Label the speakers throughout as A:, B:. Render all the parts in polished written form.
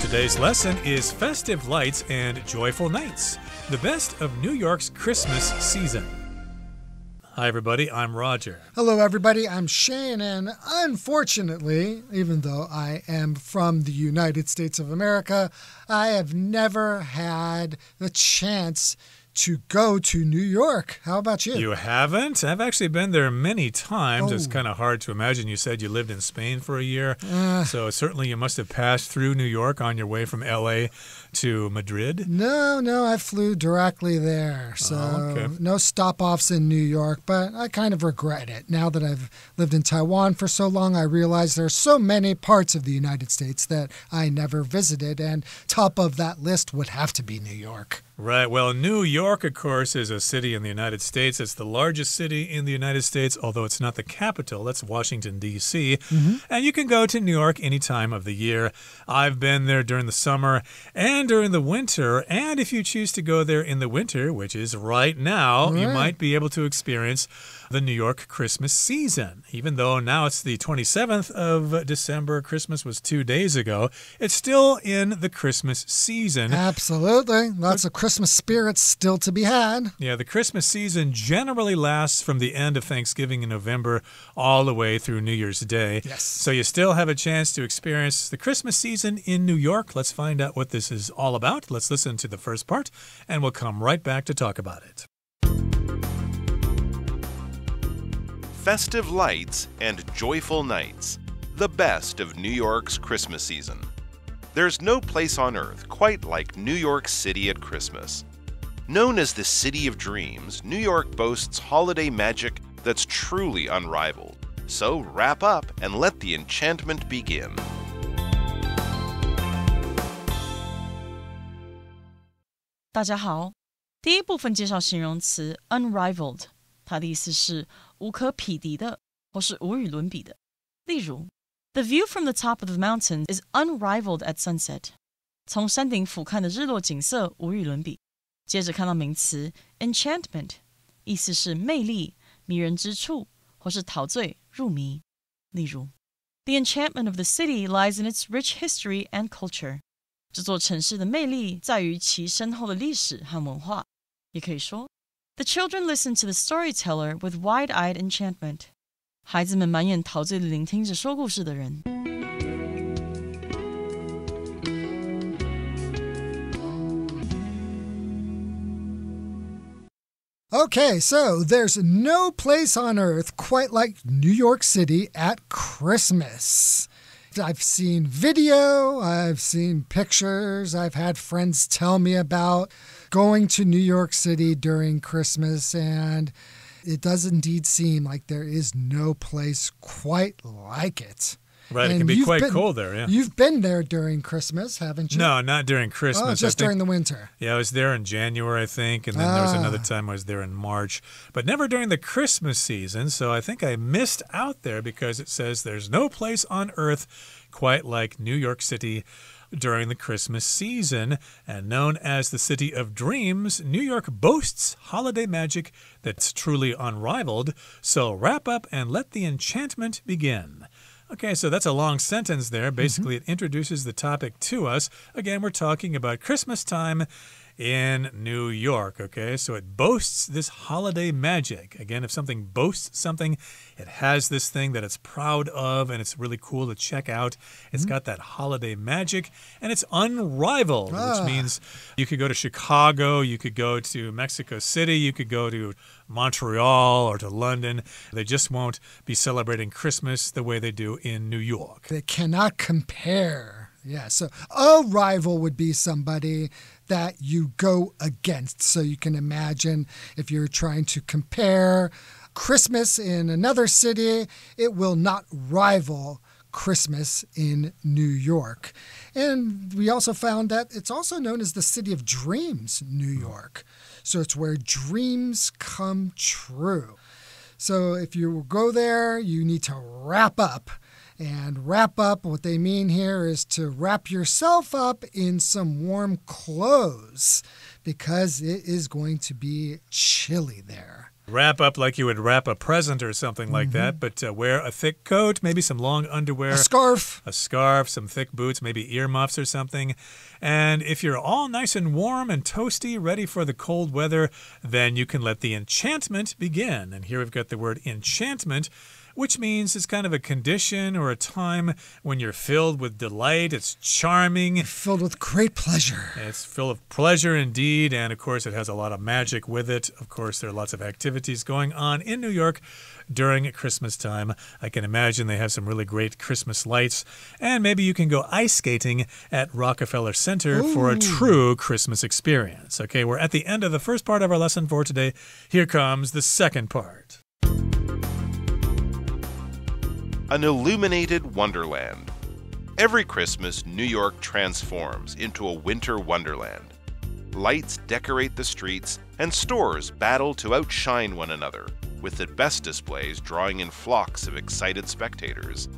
A: Today's lesson is Festive Lights and Joyful Nights, the best of New York's Christmas season. Hi, everybody. I'm Roger.
B: Hello, everybody. I'm Shane, and unfortunately, even though I am from the United States of America, I have never had the chance to go to New York. How about you?
A: You haven't? I've actually been there many times. It's kind of hard to imagine. You said you lived in Spain for a year. So certainly you must have passed through New York on your way from L.A. to Madrid.
B: No, I flew directly there. So no stop-offs in New York, but I kind of regret it. Now that I've lived in Taiwan for so long, I realize there are so many parts of the United States that I never visited, and top of that list would have to be New York.
A: Right. Well, New York, of course, is a city in the United States. It's the largest city in the United States, although it's not the capital. That's Washington, D.C. And you can go to New York any time of the year. I've been there during the summer and during the winter. And if you choose to go there in the winter, which is right now, you might be able to experience the New York Christmas season. Even though now it's the 27th of December, Christmas was 2 days ago, it's still in the Christmas season.
B: Absolutely. Lots of Christmas spirits still to be had.
A: Yeah, the Christmas season generally lasts from the end of Thanksgiving in November all the way through New Year's Day.
B: Yes.
A: So you still have a chance to experience the Christmas season in New York. Let's find out what this is all about. Let's listen to the first part, and we'll come right back to talk about it.
C: Festive lights and joyful nights, the best of New York's Christmas season. There's no place on earth quite like New York City at Christmas. Known as the City of Dreams, New York boasts holiday magic that's truly unrivaled. So wrap up and let the enchantment begin.
D: 大家好，第一部分介绍形容词 unrivaled， 它的意思是无可匹敌的，或是无与伦比的。例如 The view from the top of the mountain is unrivaled at sunset. 从山顶俯瞰的日落景色无与伦比。接着看到名词 enchantment， 意思是魅力、迷人之处，或是陶醉、入迷。例如 The enchantment of the city lies in its rich history and culture. 这座城市的魅力在于其深厚的历史和文化。也可以说The children listened to the storyteller with wide-eyed enchantment. 孩子们满眼陶醉地聆听着说故事的人。
B: Okay, so there's no place on earth quite like New York City at Christmas. I've seen video, I've seen pictures, I've had friends tell me about going to New York City during Christmas, and it does indeed seem like there is no place quite like it.
A: Right, it can be quite cold there, yeah.
B: You've been there during Christmas, haven't you?
A: No, not during Christmas.
B: Oh, just during the winter.
A: Yeah, I was there in January, I think, and then there was another time I was there in March. But never during the Christmas season, so I think I missed out there because it says there's no place on earth quite like New York City during the Christmas season. And known as the City of Dreams, New York boasts holiday magic that's truly unrivaled. So wrap up and let the enchantment begin. Okay, so that's a long sentence there. Basically, it introduces the topic to us. Again, we're talking about Christmas time in New York, okay? So it boasts this holiday magic. Again, if something boasts something, it has this thing that it's proud of, and it's really cool to check out. It's got that holiday magic, and it's unrivaled, which means you could go to Chicago, you could go to Mexico City, you could go to Montreal or to London. They just won't be celebrating Christmas the way they do in New York.
B: They cannot compare. Yeah, so a rival would be somebody that you go against. So you can imagine if you're trying to compare Christmas in another city, it will not rival Christmas in New York. And we also found that it's also known as the City of Dreams, New York. So it's where dreams come true. So if you go there, you need to wrap up. And wrap up, what they mean here is to wrap yourself up in some warm clothes because it is going to be chilly there.
A: Wrap up like you would wrap a present or something like that, but wear a thick coat, maybe some long underwear.
B: A scarf.
A: A scarf, some thick boots, maybe earmuffs or something. And if you're all nice and warm and toasty, ready for the cold weather, then you can let the enchantment begin. And here we've got the word enchantment, which means it's kind of a condition or a time when you're filled with delight. It's charming.
B: Filled with great pleasure.
A: It's filled with pleasure indeed. And of course, it has a lot of magic with it. Of course, there are lots of activities going on in New York during Christmas time. I can imagine they have some really great Christmas lights. And maybe you can go ice skating at Rockefeller Center for a true Christmas experience. Okay, we're at the end of the first part of our lesson for today. Here comes the second part.
C: An illuminated wonderland. Every Christmas, New York transforms into a winter wonderland. Lights decorate the streets, and stores battle to outshine one another, with the best displays drawing in flocks of excited spectators.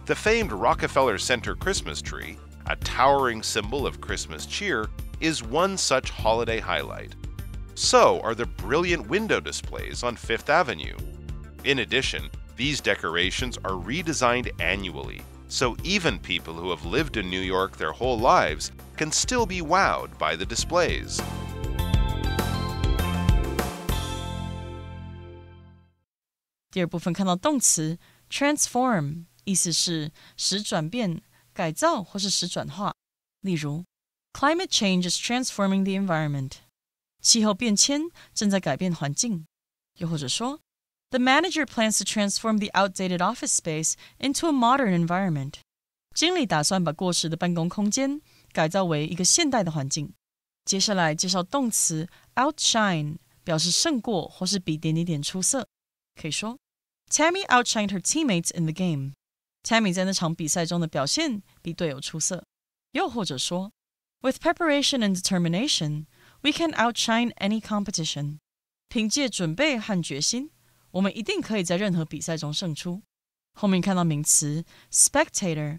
C: The famed Rockefeller Center Christmas tree, a towering symbol of Christmas cheer, is one such holiday highlight. So are the brilliant window displays on Fifth Avenue. In addition, these decorations are redesigned annually, so even people who have lived in New York their whole lives can still be wowed by the displays.
D: 第二部分看到动词 transform， 意思是使转变、改造或是使转化。例如 Climate change is transforming the environment. 气候变迁正在改变环境。又或者说The manager plans to transform the outdated office space into a modern environment. 经理打算把过时的办公空间改造为一个现代的环境。接下来介绍动词 outshine， 表示胜过或是比点点点出色。可以说 Tammy outshined her teammates in the game. Tammy 在那场比赛中的表现比队友出色。又或者说 With preparation and determination, we can outshine any competition. 凭借准备和决心，我们一定可以在任何比赛中胜出。后面看到名词 spectator，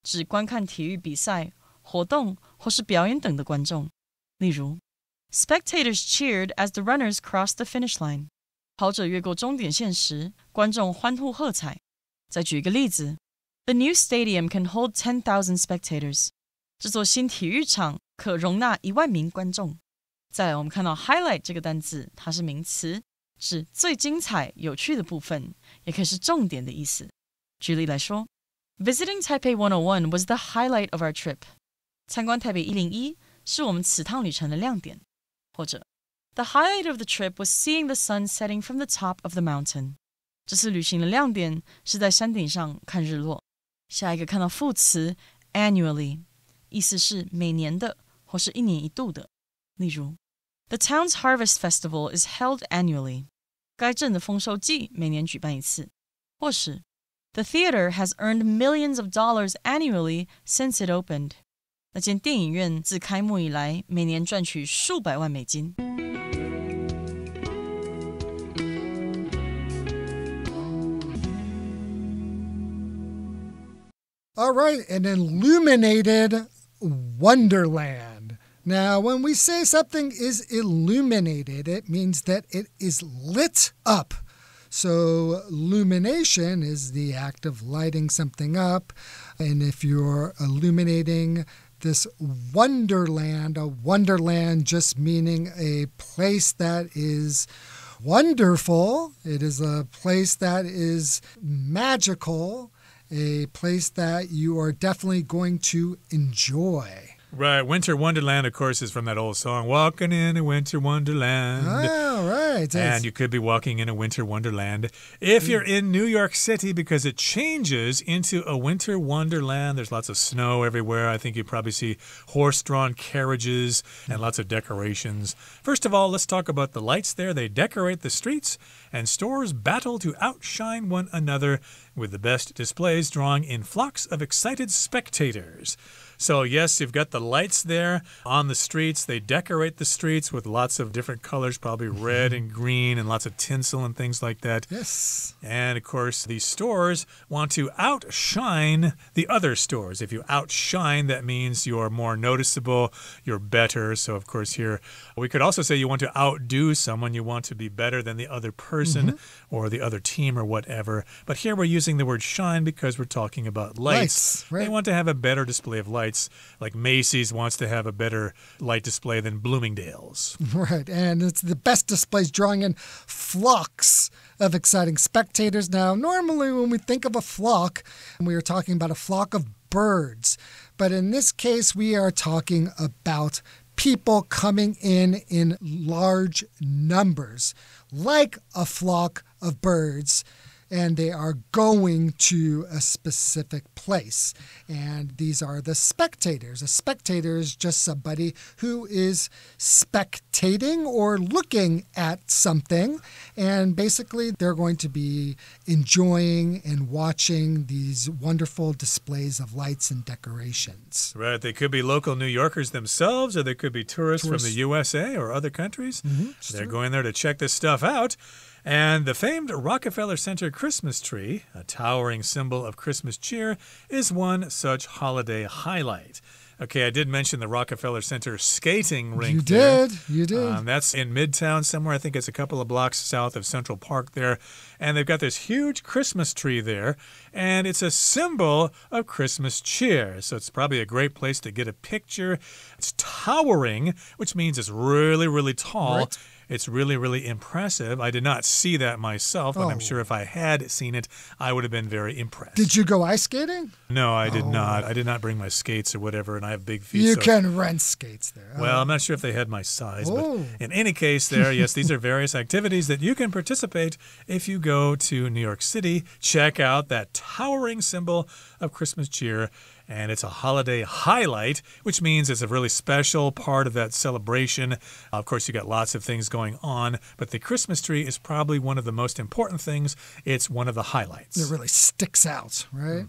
D: 指观看体育比赛、活动或是表演等的观众。例如 Spectators cheered as the runners crossed the finish line. 跑者越过终点线时，观众欢呼喝彩。再举一个例子 The new stadium can hold 10,000 spectators. 这座新体育场可容纳1万名观众。再来我们看到 highlight 这个单字，它是名词，指最精彩、有趣的部分，也可以是重点的意思。举例来说 Visiting Taipei 101 was the highlight of our trip. 参观台北101是我们此趟旅程的亮点。或者 The highlight of the trip was seeing the sun setting from the top of the mountain. 这次旅行的亮点是在山顶上看日落。下一个看到副词 annually， 意思是每年的或是一年一度的。例如 The town's harvest festival is held annually. 该镇的丰收季每年举办一次。或是 The theater has earned millions of dollars annually since it opened. 那间电影院自开幕以来每年赚取数百万美金。
B: All right, an illuminated wonderland. Now, when we say something is illuminated, it means that it is lit up. So, illumination is the act of lighting something up. And if you're illuminating this wonderland, a wonderland just meaning a place that is wonderful, it is a place that is magical, a place that you are definitely going to enjoy.
A: Right. Winter Wonderland, of course, is from that old song, Walking in a Winter Wonderland.
B: Oh, right.
A: And you could be walking in a Winter Wonderland if you're in New York City because it changes into a Winter Wonderland. There's lots of snow everywhere. I think you probably see horse-drawn carriages and lots of decorations. First of all, let's talk about the lights there. They decorate the streets, and stores battle to outshine one another with the best displays drawing in flocks of excited spectators. So, yes, you've got the lights there on the streets. They decorate the streets with lots of different colors, probably red and green and lots of tinsel and things like that.
B: Yes.
A: And, of course, these stores want to outshine the other stores. If you outshine, that means you're more noticeable, you're better. So, of course, here we could also say you want to outdo someone. You want to be better than the other person or the other team or whatever. But here we're using the word shine because we're talking about lights.
B: Right.
A: They want to have a better display of lights, like Macy's wants to have a better light display than Bloomingdale's.
B: Right, and it's the best displays drawing in flocks of exciting spectators. Now, normally when we think of a flock, we are talking about a flock of birds. But in this case, we are talking about people coming in large numbers, like a flock of birds. And they are going to a specific place. And these are the spectators. A spectator is just somebody who is spectating or looking at something. And basically, they're going to be enjoying and watching these wonderful displays of lights and decorations.
A: Right. They could be local New Yorkers themselves, or they could be tourists from the USA or other countries. They're going there to check this stuff out. And the famed Rockefeller Center Christmas tree, a towering symbol of Christmas cheer, is one such holiday highlight. Okay, I did mention the Rockefeller Center skating rink.
B: You did.
A: That's in Midtown somewhere. I think it's a couple of blocks south of Central Park there. And they've got this huge Christmas tree there. And it's a symbol of Christmas cheer. So it's probably a great place to get a picture. It's towering, which means it's really, really tall.
B: Right.
A: It's really, really impressive. I did not see that myself, and I'm sure if I had seen it, I would have been very impressed.
B: Did you go ice skating?
A: No, I did not. I did not bring my skates or whatever, and I have big feet.
B: You can rent skates there.
A: Well, I'm not sure if they had my size, but in any case there, yes, these are various activities that you can participate if you go to New York City. Check out that towering symbol of Christmas cheer. And it's a holiday highlight, which means it's a really special part of that celebration. Of course, you got lots of things going on, but the Christmas tree is probably one of the most important things. It's one of the highlights.
B: It really sticks out, right?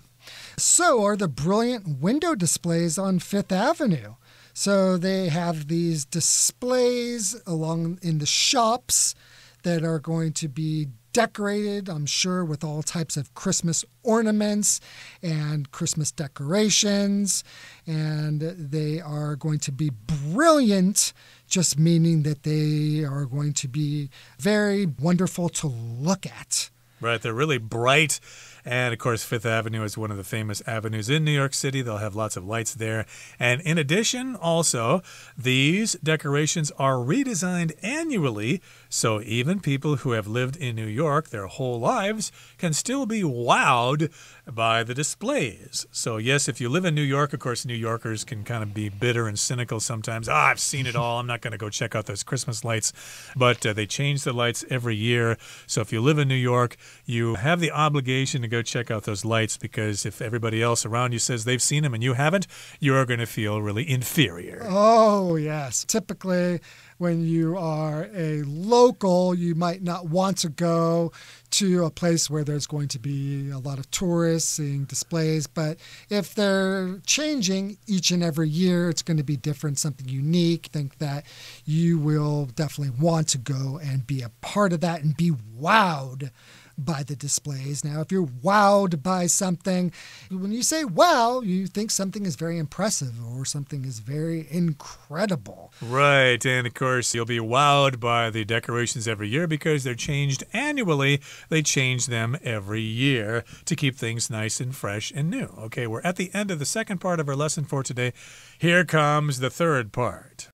B: So are the brilliant window displays on Fifth Avenue. So they have these displays along in the shops that are going to be decorated, I'm sure, with all types of Christmas ornaments and Christmas decorations. And they are going to be brilliant, just meaning that they are going to be very wonderful to look at.
A: Right, they're really bright. And, of course, Fifth Avenue is one of the famous avenues in New York City. They'll have lots of lights there. And in addition, also, these decorations are redesigned annually. So even people who have lived in New York their whole lives can still be wowed by the displays. So, yes, if you live in New York, of course, New Yorkers can kind of be bitter and cynical sometimes. I've seen it all. I'm not going to go check out those Christmas lights. But they change the lights every year. So if you live in New York, you have the obligation to go check out those lights, because if everybody else around you says they've seen them and you haven't, you're going to feel really inferior.
B: Oh, yes. Typically, when you are a local, you might not want to go to a place where there's going to be a lot of tourists seeing displays. But if they're changing each and every year, it's going to be different, something unique. I think that you will definitely want to go and be a part of that and be wowed by the displays. Now, if you're wowed by something, when you say wow, you think something is very impressive or something is very incredible.
A: Right. And of course, you'll be wowed by the decorations every year because they're changed annually. They change them every year to keep things nice and fresh and new. Okay, we're at the end of the second part of our lesson for today. Here comes the third part.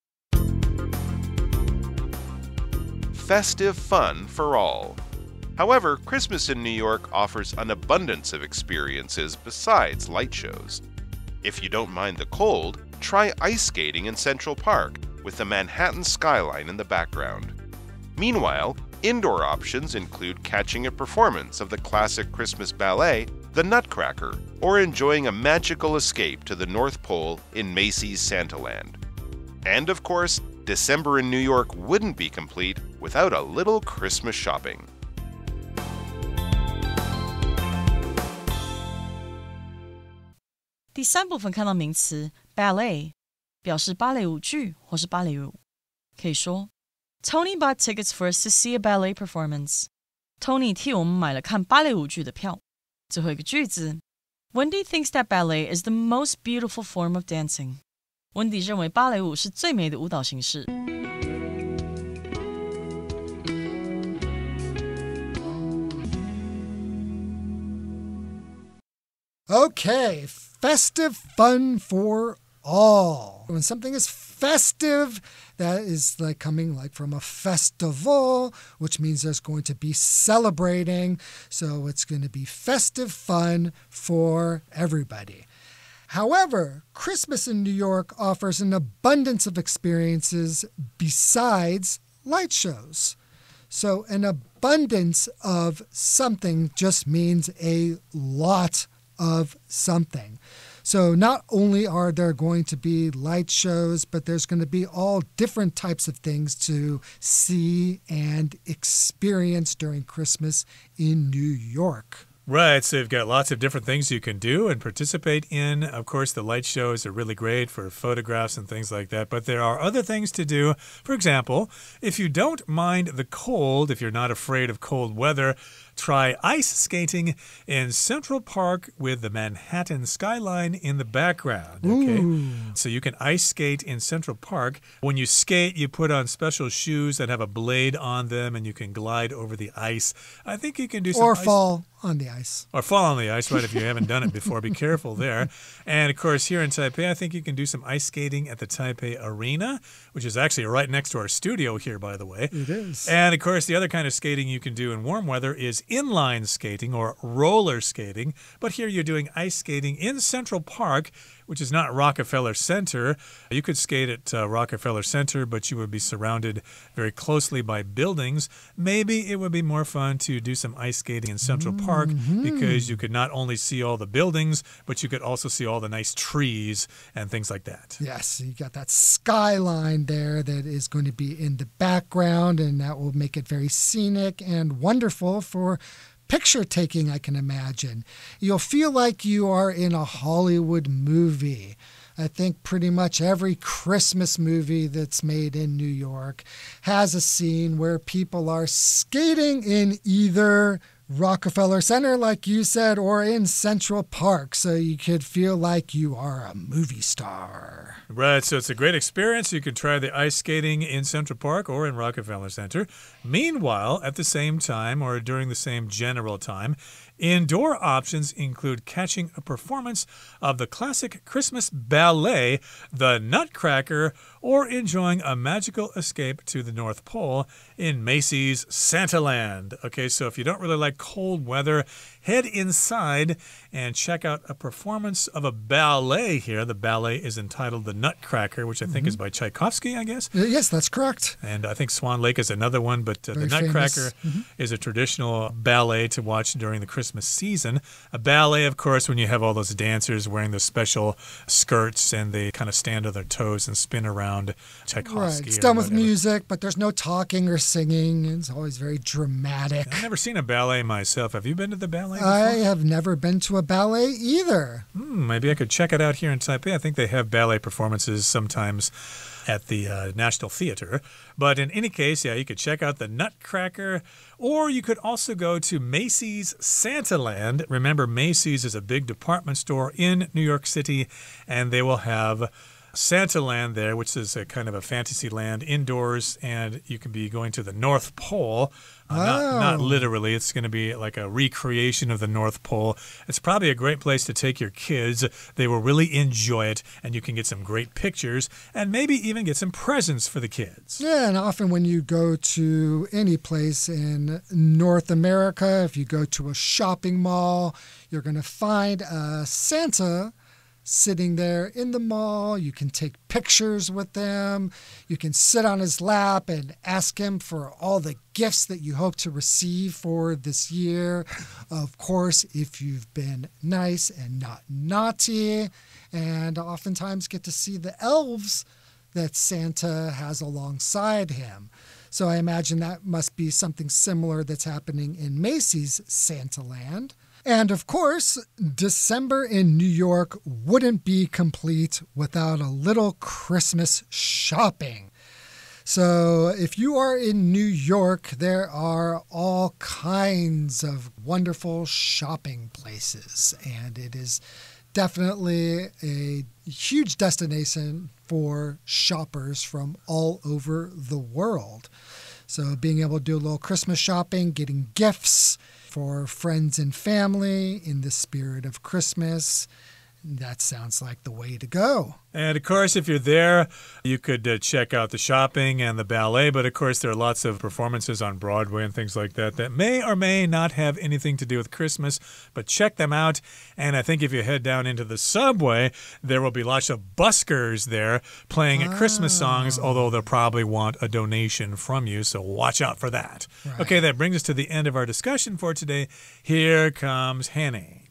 C: Festive fun for all. However, Christmas in New York offers an abundance of experiences besides light shows. If you don't mind the cold, try ice skating in Central Park with the Manhattan skyline in the background. Meanwhile, indoor options include catching a performance of the classic Christmas ballet, The Nutcracker, or enjoying a magical escape to the North Pole in Macy's Santaland. And of course, December in New York wouldn't be complete without a little Christmas shopping.
D: 第三部分看到名词 ballet 表示芭蕾舞剧或是芭蕾舞。可以说 Tony bought tickets for us to see a ballet performance. Tony 替我们买了看芭蕾舞剧的票。最后一个句子 Wendy thinks that ballet is the most beautiful form of dancing. 温迪认为芭蕾舞是最美的舞蹈形式。
B: Okay, festive fun for all. When something is festive, that is like coming like from a festival, which means there's going to be celebrating. So it's going to be festive fun for everybody. However, Christmas in New York offers an abundance of experiences besides light shows. So an abundance of something just means a lot of something. So not only are there going to be light shows, but there's going to be all different types of things to see and experience during Christmas in New York.
A: Right, so you've got lots of different things you can do and participate in. Of course, the light shows are really great for photographs and things like that, but there are other things to do. For example, if you don't mind the cold, if you're not afraid of cold weather, try ice skating in Central Park with the Manhattan skyline in the background. Okay, so you can ice skate in Central Park. When you skate, you put on special shoes that have a blade on them, and you can glide over the ice. I think you can do some
B: or
A: ice
B: fall on the ice.
A: Or fall on the ice, right, if you haven't done it before. Be careful there. And, of course, here in Taipei, I think you can do some ice skating at the Taipei Arena, which is actually right next to our studio here, by the way.
B: It is.
A: And, of course, the other kind of skating you can do in warm weather is inline skating or roller skating. But here you're doing ice skating in Central Park, which is not Rockefeller Center. You could skate at Rockefeller Center, but you would be surrounded very closely by buildings. Maybe it would be more fun to do some ice skating in Central Park because you could not only see all the buildings, but you could also see all the nice trees and things like that.
B: Yes, you got that skyline there that is going to be in the background, and that will make it very scenic and wonderful for picture taking, I can imagine. You'll feel like you are in a Hollywood movie. I think pretty much every Christmas movie that's made in New York has a scene where people are skating in either Rockefeller Center, like you said, or in Central Park, so you could feel like you are a movie star.
A: Right, so it's a great experience. You could try the ice skating in Central Park or in Rockefeller Center. Meanwhile, at the same time or during the same general time, indoor options include catching a performance of the classic Christmas ballet, The Nutcracker, or enjoying a magical escape to the North Pole in Macy's Santaland. Okay, so if you don't really like cold weather, head inside and check out a performance of a ballet here. The ballet is entitled The Nutcracker, which I think is by Tchaikovsky, I guess.
B: Yes, that's correct.
A: And I think Swan Lake is another one, but The Nutcracker is a traditional ballet to watch during the Christmas season. A ballet, of course, when you have all those dancers wearing those special skirts and they kind of stand on their toes and spin around Tchaikovsky.
B: Right, it's done with music, but there's no talking or singing. It's always very dramatic.
A: I've never seen a ballet myself. Have you been to the ballet before?
B: I have never been to a ballet either.
A: Maybe I could check it out here in Taipei. I think they have ballet performances sometimes at the National Theater. But in any case, yeah, you could check out the Nutcracker, or you could also go to Macy's Santaland. Remember, Macy's is a big department store in New York City, and they will have Santaland there, which is a kind of a fantasy land indoors, and you can be going to the North Pole. Not literally. It's going to be like a recreation of the North Pole. It's probably a great place to take your kids. They will really enjoy it, and you can get some great pictures and maybe even get some presents for the kids.
B: Yeah, and often when you go to any place in North America, if you go to a shopping mall, you're going to find a Santa sitting there in the mall. You can take pictures with them. You can sit on his lap and ask him for all the gifts that you hope to receive for this year. Of course, if you've been nice and not naughty, and oftentimes get to see the elves that Santa has alongside him. So I imagine that must be something similar that's happening in Macy's Santaland. And of course, December in New York wouldn't be complete without a little Christmas shopping. So if you are in New York, there are all kinds of wonderful shopping places, and it is definitely a huge destination for shoppers from all over the world. So being able to do a little Christmas shopping, getting gifts for friends and family in the spirit of Christmas, that sounds like the way to go.
A: And of course, if you're there, you could check out the shopping and the ballet. But of course, there are lots of performances on Broadway and things like that that may or may not have anything to do with Christmas. But check them out. And I think if you head down into the subway, there will be lots of buskers there playing Christmas songs, although they'll probably want a donation from you. So watch out for that.
B: Right.
A: Okay, that brings us to the end of our discussion for today. Here comes Hanny.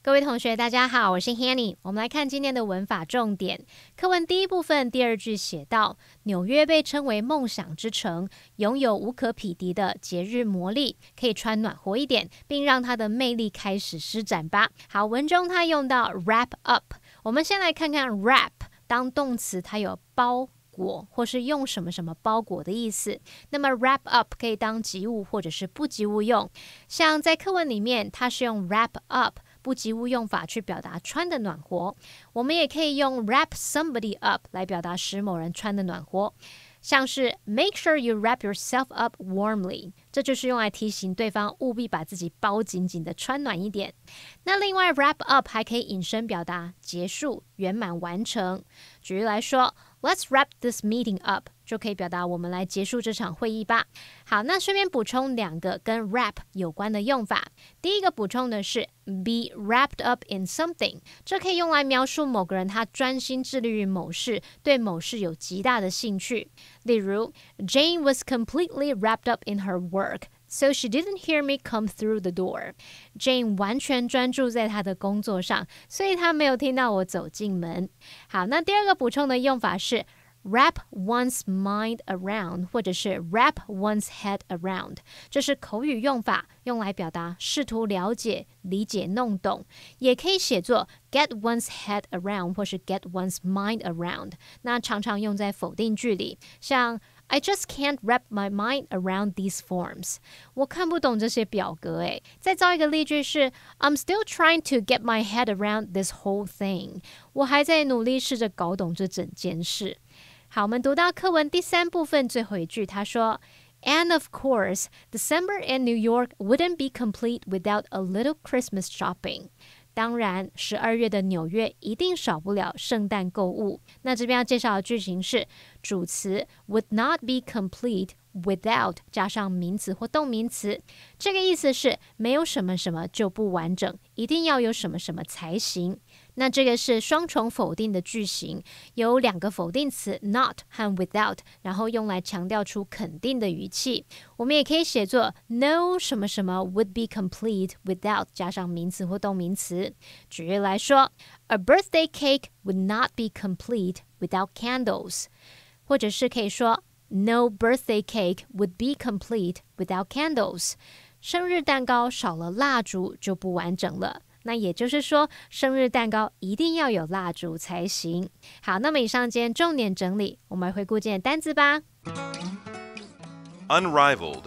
E: 各位同学大家好，我是 Hanny。 我们来看今天的文法重点。课文第一部分第二句写到，纽约被称为梦想之城，拥有无可匹敌的节日魔力，可以穿暖和一点，并让它的魅力开始施展吧。好，文中它用到 wrap up。 我们先来看看 wrap 当动词，它有包裹或是用什么什么包裹的意思。那么 wrap up 可以当及物或者是不及物用，像在课文里面它是用 wrap up不及物用法去表达穿的暖和，我们也可以用 wrap somebody up 来表达使某人穿的暖和，像是 make sure you wrap yourself up warmly， 这就是用来提醒对方务必把自己包紧紧的穿暖一点。那另外 wrap up 还可以引申表达结束、圆满完成。举例来说， Let's wrap this meeting up 就可以表达我们来结束这场会议吧。好，那顺便补充两个跟 wrap 有关的用法。第一个补充的是 be wrapped up in something， 这可以用来描述某个人他专心致力于某事，对某事有极大的兴趣。例如 Jane was completely wrapped up in her work，So she didn't hear me come through the door. Jane 完全专注在她的工作上，所以她没有听到我走进门。好，那第二个补充的用法是 wrap one's mind around 或者是 wrap one's head around， 这是口语用法，用来表达试图了解、理解、弄懂，也可以写作 get one's head around 或是 get one's mind around， 那常常用在否定句里，像I just can't wrap my mind around these forms. 我看不懂这些表格诶。再造一个例句是 I'm still trying to get my head around this whole thing. 我还在努力试着搞懂这整件事。好，我们读到课文第三部分最后一句，他说 And of course, December in New York wouldn't be complete without a little Christmas shopping.当然，12月的纽约一定少不了圣诞购物。那这边要介绍的句型是主词 would not be complete without 加上名词或动名词，这个意思是没有什么什么就不完整，一定要有什么什么才行。那这个是双重否定的句型，有两个否定词 not 和 without， 然后用来强调出肯定的语气。我们也可以写作 no 什么什么 would be complete without 加上名词或动名词。举例来说 A birthday cake would not be complete without candles， 或者是可以说 No birthday cake would be complete without candles。 生日蛋糕少了蜡烛就不完整了。那也就是说，生日蛋糕一定要有蜡烛才行。好，那么以上今天重点整理，我们来回顾今天的单字吧。
C: Unrivaled.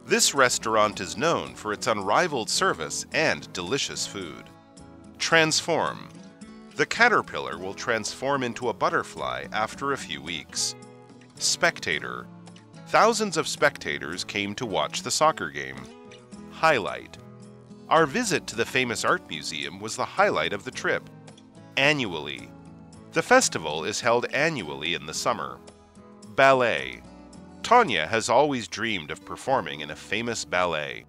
C: This restaurant is known for its unrivaled service and delicious food. Transform. The caterpillar will transform into a butterfly after a few weeks. Spectator. Thousands of spectators came to watch the soccer game. Highlight. Our visit to the famous art museum was the highlight of the trip. Annually. The festival is held annually in the summer. Ballet. Tanya has always dreamed of performing in a famous ballet.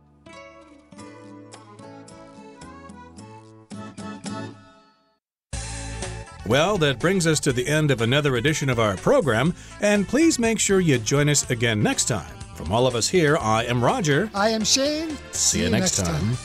A: Well, that brings us to the end of another edition of our program, and please make sure you join us again next time. From all of us here, I am Roger.
B: I am Shane.
A: See you next time.